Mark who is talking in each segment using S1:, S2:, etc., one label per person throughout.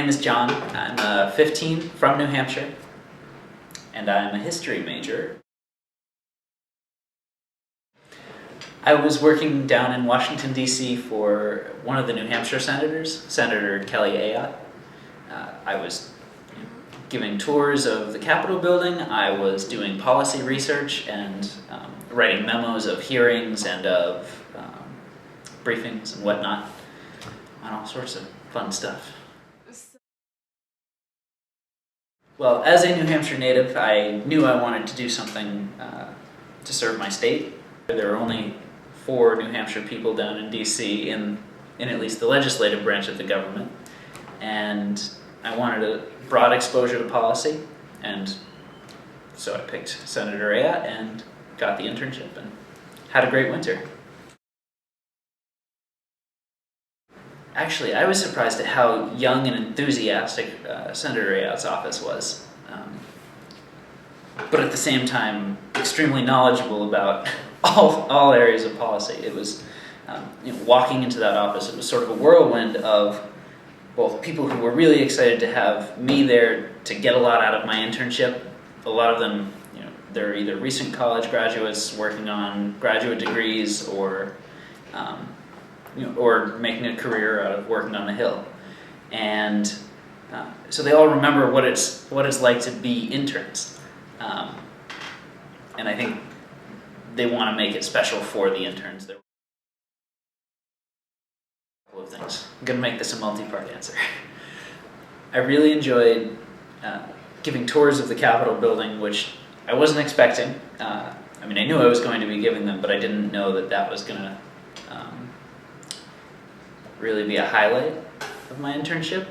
S1: name is John. I'm 15 from New Hampshire, and I'm a history major. I was working down in Washington, D.C. for one of the New Hampshire senators, Senator Kelly Ayotte. I was giving tours of the Capitol building. I was doing policy research and writing memos of hearings and of briefings and whatnot on all sorts of fun stuff. Well, as a New Hampshire native, I knew I wanted to do something to serve my state. There are only 4 New Hampshire people down in D.C. in at least the legislative branch of the government, and I wanted a broad exposure to policy, and so I picked Senator Ayotte and got the internship and had a great winter. Actually, I was surprised at how young and enthusiastic Senator Ayotte's office was, but at the same time, extremely knowledgeable about all areas of policy. It was, walking into that office, it was sort of a whirlwind of both people who were really excited to have me there to get a lot out of my internship. A lot of them, they're either recent college graduates working on graduate degrees or or making a career out of working on the Hill. And so they all remember what it's like to be interns. And I think they want to make it special for the interns. There are a couple of things. I'm going to make this a multi-part answer. I really enjoyed giving tours of the Capitol building, which I wasn't expecting. I knew I was going to be giving them, but I didn't know that was going to really be a highlight of my internship.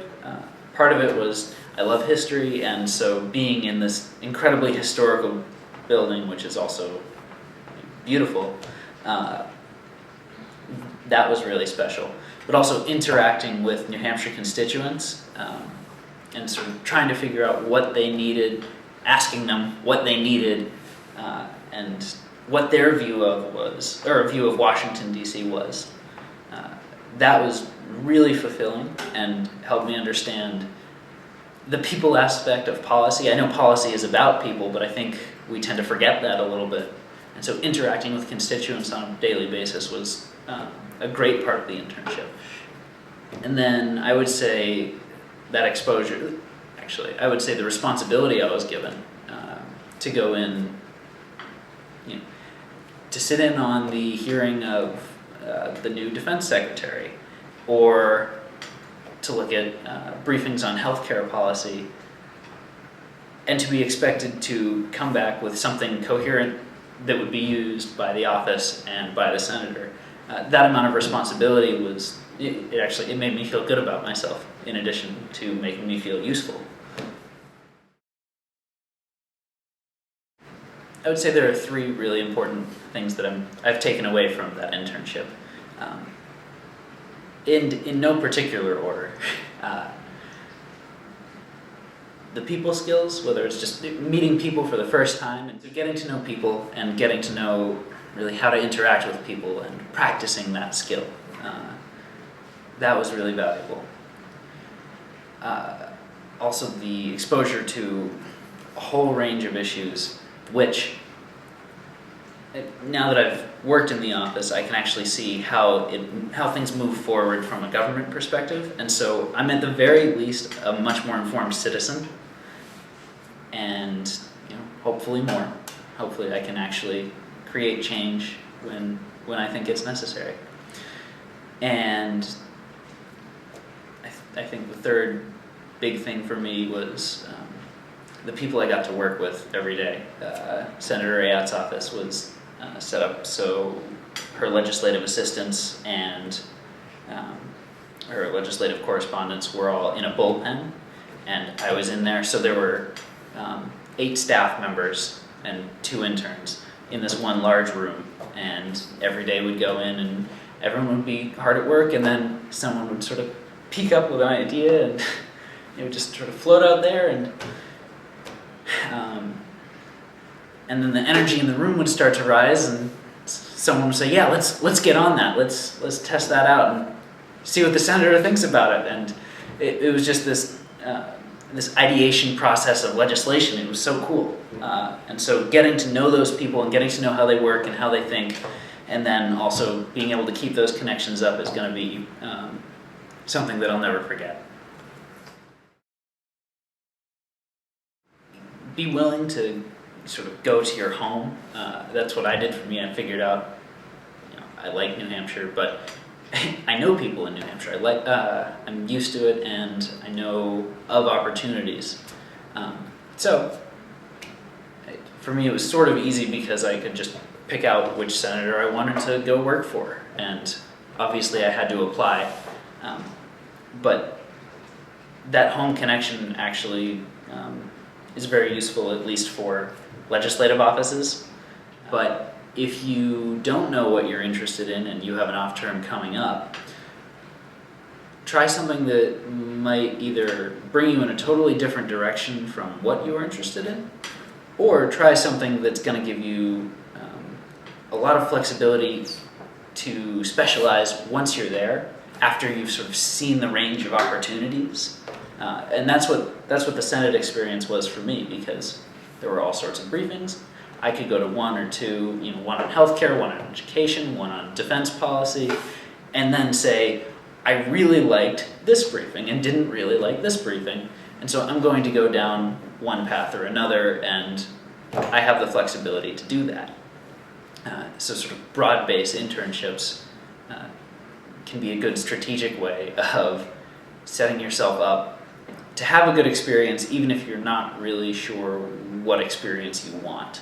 S1: Part of it was I love history, and so being in this incredibly historical building, which is also beautiful, that was really special. But also interacting with New Hampshire constituents and sort of trying to figure out what they needed, asking them what they needed, and what their view of Washington, D.C. was. That was really fulfilling and helped me understand the people aspect of policy. I know policy is about people, but I think we tend to forget that a little bit. And so interacting with constituents on a daily basis was a great part of the internship. And then I would say that exposure, I would say the responsibility I was given to go in, to sit in on the hearing of the new defense secretary, or to look at briefings on healthcare policy, and to be expected to come back with something coherent that would be used by the office and by the senator. That amount of responsibility was, it made me feel good about myself, in addition to making me feel useful. I would say there are 3 really important things that I've taken away from that internship. In no particular order. The people skills, whether it's just meeting people for the first time and getting to know people and getting to know really how to interact with people and practicing that skill. That was really valuable. Also the exposure to a whole range of issues, which now that I've worked in the office, I can actually see how things move forward from a government perspective, and so I'm at the very least a much more informed citizen, and hopefully more. Hopefully I can actually create change when I think it's necessary. And I think the third big thing for me was the people I got to work with every day. Senator Ayotte's office was set up so her legislative assistants and her legislative correspondents were all in a bullpen, and I was in there, so there were 8 staff members and 2 interns in this one large room, and every day we'd go in and everyone would be hard at work, and then someone would sort of peek up with an idea, and it would just sort of float out there, and then the energy in the room would start to rise, and someone would say, "Yeah, let's get on that. Let's test that out and see what the senator thinks about it." And it was just this this ideation process of legislation. It was so cool. And so getting to know those people and getting to know how they work and how they think, and then also being able to keep those connections up is going to be something that I'll never forget. Be willing to sort of go to your home. That's what I did for me. I figured out, I like New Hampshire, but I know people in New Hampshire. I'm used to it, and I know of opportunities. So for me, it was sort of easy because I could just pick out which senator I wanted to go work for, and obviously I had to apply. But that home connection actually is very useful, at least for legislative offices. But if you don't know what you're interested in and you have an off term coming up, try something that might either bring you in a totally different direction from what you're interested in, or try something that's going to give you a lot of flexibility to specialize once you're there, after you've sort of seen the range of opportunities. And that's what the Senate experience was for me, because there were all sorts of briefings. I could go to one or two, one on healthcare, one on education, one on defense policy, and then say, I really liked this briefing and didn't really like this briefing, and so I'm going to go down one path or another, and I have the flexibility to do that. So sort of broad-based internships can be a good strategic way of setting yourself up to have a good experience, even if you're not really sure what experience you want.